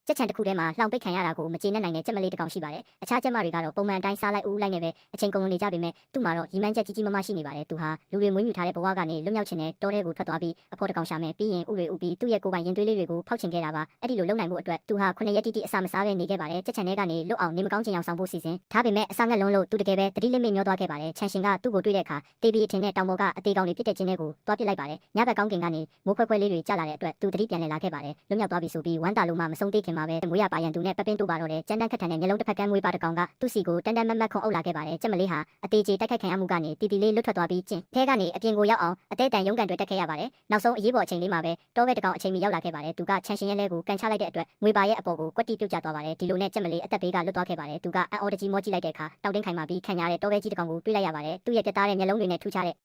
ကြက်ချန်တစ်ခုထဲမှာလှောင်ပိတ်ခံရတာကိုမကျေနပ်နိုင်တဲ့ကြက်မလေးတစ်ကောင်ရှိပါတယ်။အခြားကြက်မတွေကတော့ပုံမှန်အတိုင်းစားလိုက်ဦးလိုက်နေပဲအချိန်ကုန်နေကြပေမဲ့သူ့မှာတော့ရီမန်းချက်ကြီးကြီးမားမားရှိနေပါတယ်။သူဟာလူတွေမွေးမြူထားတဲ့ဘဝကနေလွတ်မြောက်ခြင်းနဲ့တောထဲကိုထွက်သွားပြီးအဖို့တစ်ကောင်ရှာမယ်ပြီးရင်ဥတွေဥပြီးသူ့ရဲ့ကိုယ်ပိုင်ရင်သွေးလေးတွေကိုဖောက်ချင်ခဲ့တာပါ။အဲ့ဒီလိုလုပ်နိုင်ဖို့အတွက်သူဟာ9ရက်တိတိအစာမစားဘဲနေခဲ့ပါတယ်။ကြက်ချန်ထဲကနေလွတ်အောင်နေမကောင်းချင်အောင်ဆောင်ဖို့စီစဉ်ထားပေမဲ့အစာငတ်လုံးလို့သူတကယ်ပဲတတိလစ်မေ့မျောသွားခဲ့ပါတယ်။ချန်ရှင်ကသူ့ကိုတွေ့တဲ့အခါတေးပြီးအထင်နဲ့တောင်ပေါ်ကအသေးကောင်တွေဖြစ်တဲ့ချင်းတွေကိုတွားပစ်လိုက်ပါတယ်။ညဘက်ကောင်းကင်ကနေမိုးခွဲခွဲလေးတွေကျလာတဲ့အတွက်သူတတိပြန်လည်လာခဲ့ပါတယ်။လွတ်မြောက်သွားပြီဆိုပြီးဝမ်းတာလုံးမှမဆုံးသေးခင်မှာပဲမွေးရပါရန်သူနဲ့ပပင်းတို့ပါတော့ကျန်းတန်းခက်ထန်တဲ့မျက်လုံးတစ်ဖက်ကမ်းမွေးပါတကောင်ကသူ့စီကိုတန်တန်မတ်မတ်ခွန်အုပ်လာခဲ့ပါတယ်။ကြက်မလေးဟာအသေးချေတိုက်ခိုက်ခံရမှုကနေတီတီလေးလွတ်ထွက်သွားပြီးကျင်းထဲကနေအပြင်ကိုရောက်အောင်အသေးတန်ရုံးကန်တွေတက်ခဲ့ရပါတယ်။နောက်ဆုံးအရေးပေါ်အချိန်လေးမှာပဲတောဘက်တကောင်အချိန်မီရောက်လာခဲ့ပါတယ်။သူကချန်ရှင်ရဲ့လဲကိုကန်ချလိုက်တဲ့အတွက်ငွေပါရဲ့အပေါ်ကိုကွက်တီပြုတ်ကျသွားပါတယ်။ဒီလိုနဲ့ကြက်မလေးအသက်ဘေးကလွတ်သွားခဲ့ပါတယ်။သူကအံ့ဩတကြီးမောကြည့်လိုက်တဲ့အခါတောက်တင်းခိုင်မာပြီးခံရတဲ့တောဘဲကြီးတကောင်ကိုတွေ့လိုက်ရပါတယ်။သူ့ရဲ့ပြတ်သားတဲ့မျက်လုံးတွေနဲ့ထူးခြားတဲ့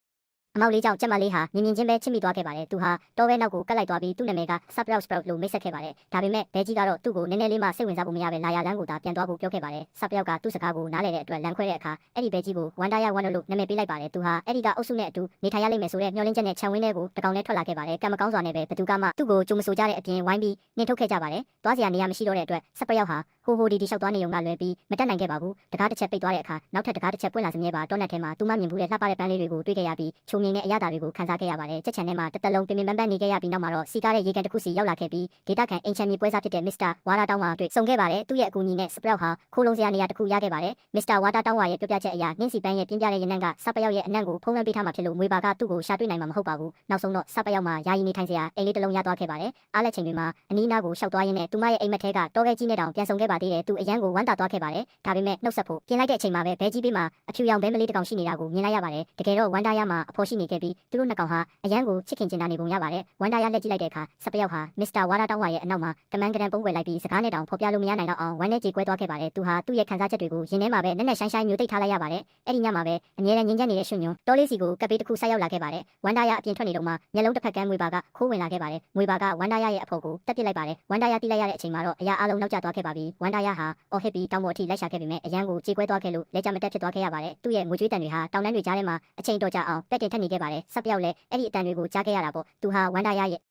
အမောက်လေးကြောင့်ကြက်မလေးဟာမြင်မြင်ချင်းပဲချစ်မိသွားခဲ့ပါတယ်။သူဟာတောဘဲနောက်ကိုကတ်လိုက်သွားပြီးသူ့နာမည်က Sprout လို့မိတ်ဆက်ခဲ့ပါတယ်။ဒါပေမဲ့ဘဲကြီးကတော့သူ့ကိုနည်းနည်းလေးမှစိတ်ဝင်စားဖို့မရပဲလာရလန်းကိုသာပြန်သွားဖို့ပြောခဲ့ပါတယ်။ Sprout ကသူ့စကားကိုနားလည်တဲ့အတွက်လမ်းခွဲတဲ့အခါအဲ့ဒီဘဲကြီးကိုဝန်ဒါရဝန်လို့နာမည်ပေးလိုက်ပါတယ်။သူဟာအဲ့ဒီကအုပ်စုနဲ့အတူနေထိုင်ရလိမ့်မယ်ဆိုတဲ့မျှော်လင့်ချက်နဲ့ခြံဝင်းထဲကိုတကောင်နဲ့ထွက်လာခဲ့ပါတယ်။ကံမကောင်းစွာနဲ့ပဲဘသူကမှသူ့ကိုကြုံမဆိုကြတဲ့အပြင်ဝိုင်းပြီးနှင်ထုတ်ခဲ့ကြပါတယ်။သွားစရာနေရာမရှိတော့တဲ့အတွက် Sprout ဟာဟိုဒီလျှောက်သွားနေုံကလွယ်ပြီးမတက်နိုင်ခဲ့ပါဘူး။တကားတစ်ချက်ပိတ်သွားတဲ့အခါနောက်ထပ်တကားတစ်ချက်ပွင့်လာစမြဲပါတောနက်ထဲမှာသူမမြင်ဘူးတဲ့လှပတဲ့ပန်းလေးတွေကိုတွေ့ခဲ့ရပြီးချုံငင်တဲ့အရာတွေကိုခံစားခဲ့ရပါတယ်။ကြက်ချန်ထဲမှာတစ်သက်လုံးပင်ပင်ပန်းပန်းနေခဲ့ရပြီးနောက်မှာတော့စီကားတဲ့ရေကန်တစ်ခုစီရောက်လာခဲ့ပြီးဒေတာကန်အင်ချန်မြေပွဲစားဖြစ်တဲ့ Mr. ဝါတာတောင်းဝါတွေ့ဆုံခဲ့ပါတယ်။သူ့ရဲ့အကူအညီနဲ့ Sprout ဟာခိုးလုံးစရာနေရာတစ်ခုရခဲ့ပါတယ်။ Mr. ဝါတာတောင်းဝါရဲ့ပြောပြချက်အရနှင်းစီပန်းရဲ့ပြင်းပြတဲ့ရနံ့ကSproutရဲ့အနံ့ကိုဖုံးလွှမ်းပေးထားမှာဖြစ်လို့မွေပါကသူ့ကိုရှာတွေ့နိုင်မှာမဟုတ်ပါဘူး။နောက်ဆုံးတော့Sproutမှာယာယီနေထိုင်စရာအိမ်လေးတစ်လုံးရသွားခဲ့ပါတယ်။အားလက်ချိန်တွေမှာအနီးနားကိုရှောက်သွားရင်းနဲ့သူမရဲ့အိမ်မက်ထဲကတောခဲကြီးနဲ့တောင်ပြန်ဆုံခဲ့ပါသေးတယ်။သူအရန်ကိုဝမ်းသာသွားခဲ့ပါတယ်။ဒါပေမဲ့နှုတ်ဆက်ဖို့ပြင်လိုက်တဲ့အချိန်မှာပဲဘဲကြီးပေးမှာအဖြူရောင်ဘဲမလေးတစ်ကောင်ရှိနေတာကိုမြင်လိုက်ရပါတယ်။တကယ်တော့ဝန်ဒါရမှာအဖော်ရှိနေခဲ့ပြီးသူတို့နှစ်ကောင်ဟာအရန်ကိုချစ်ခင်ကျင်တာနေပုံရပါတယ်။ဝန်ဒါရလက်ကြည့်လိုက်တဲ့အခါSproutဟာ Mr. ဝါတာတောင်းဝါရဲ့အနောက်မှာကမန်းကရန်ပုံးွယ်လိုက်ပြီးစကားနဲ့တောင်ဖော်ပြလို့မရနိုင်တော့အောင်ဝမ်းနဲ့ကြေကွဲသွားခဲ့ပါတယ်။သူဟာသူ့ရဲ့ခံစားချက်တွေကိုရင်ထဲမှာပဲနက်နက်ရှိုင်းရှိုင်းမျိုးသိပ်ထားလိုက်ရပါတယ်။အဲ့ဒီညမှာပဲအမြဲတမ်းငြင်းချမ်းနေတဲ့ရွှွညွန်တောလေးစီကိုကပ်ပေးတစ်ခုဆက်ရောက်လာခဲ့ပါတယ်။ဝန်ဒါရအပြင်ထွက်နေတော့မှမျက်လုံးတစ်ဖက်ကမ်းမွေပါကခိုးဝင်လာခဲ့ပါတယ်။မွေပါကဝန်ဒါရရဲ့အဖို့ကိုတက်ပစ်လိုက်ပါတယ်။ဝန်ဒါရတိလိုက်ရတဲ့အချိန်မှာတော့အရာအလုံးနောက်ကျသွားခဲ့ပါပြီ။ဝန်ဒါရဟာအော်ဟစ်ပြီးတောင်ပေါ်အထိလိုက်ရှာခဲ့ပေမဲ့အရန်ကိုကြေကွဲသွားခဲ့လို့လက်ကြမတက်ဖြစ်သွားခဲ့ရပါတယ်။သူ့ရဲ့ငွေကြွေးတန်တွေဟာတောင်တန်းတွေကြားထဲမှာအချိန်တော်ကြာအောင်ပက်တင်ထက်နေခဲ့ပါတယ်။Sproutလည်းအဲ့ဒီအတန်တွေကိုကြားခဲ့ရတာပေါ့။သူဟာဝန်ဒါရရဲ့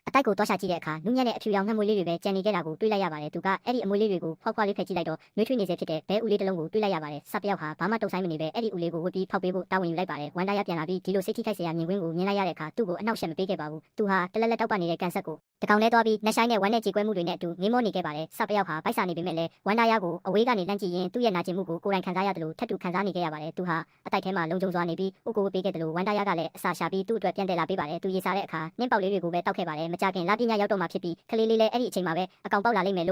အတိုက်ကိုသွားရှာကြည့်တဲ့အခါနူးညံ့တဲ့အဖြူရောင်ငှက်မွေးလေးတွေပဲကြံနေခဲ့တာကိုတွေ့လိုက်ရပါတယ်။သူကအဲ့ဒီအမွေးလေးတွေကိုဖောက်ခွာလေးဖယ်ကြည့်လိုက်တော့နှွေးထွေးနေစေဖြစ်တဲ့ဘဲဦးလေးတစ်လုံးကိုတွေ့လိုက်ရပါတယ်။ Sproutဟာဘာမှတုံ့ဆိုင်မနေပဲအဲ့ဒီဦးလေးကိုဝတ်ပြီးဖောက်ပေးဖို့တာဝန်ယူလိုက်ပါတယ်။ဝန်ဒါရပြန်လာပြီးဒီလိုစိတ်ထိခိုက်စရာမြင်ကွင်းကိုမြင်လိုက်ရတဲ့အခါသူ့ကိုအနှောက်အယှက်မပေးခဲ့ပါဘူး။သူဟာတလက်လက်တောက်ပနေတဲ့ကန်ဆက်ကိုတကောင်နဲ့သွားပြီးနှက်ဆိုင်နဲ့ဝမ်းနဲ့ကြေကွဲမှုတွေနဲ့အတူငေးမောနေခဲ့ပါတယ်။ Sproutဟာဗိုက်စာနေပေမဲ့လည်းဝန်ဒါရကိုအဝေးကနေလှမ်းကြည့်ရင်သူ့ရဲ့နာကျင်မှုကိုကိုယ်တိုင်ခံစားရတယ်လို့ထပ်တူခံစားနေခဲ့ရပါတယ်။သူဟာအတိုက်ထဲမှာလုံခြုံစွာနေပြီးဥကိုဝတ်ပေးခဲ့တယ်လို့ဝန်ဒါရကလည်းအစာရှာပြီးသူ့အတွက်ပြန်တယ်လာပေးပါတယ်။သူရေစားတဲ့အခါနှင်းပေါက်လေးတွေကိုပဲတောက်ခဲ့ပါတယ်။မကြခင်လပညာရောက်တော့မှဖြစ်ပြီးကလေးလေးလည်းအဲ့ဒီအချိန်မှာပဲအကောင်ပေါက်လာလိမ့်မယ်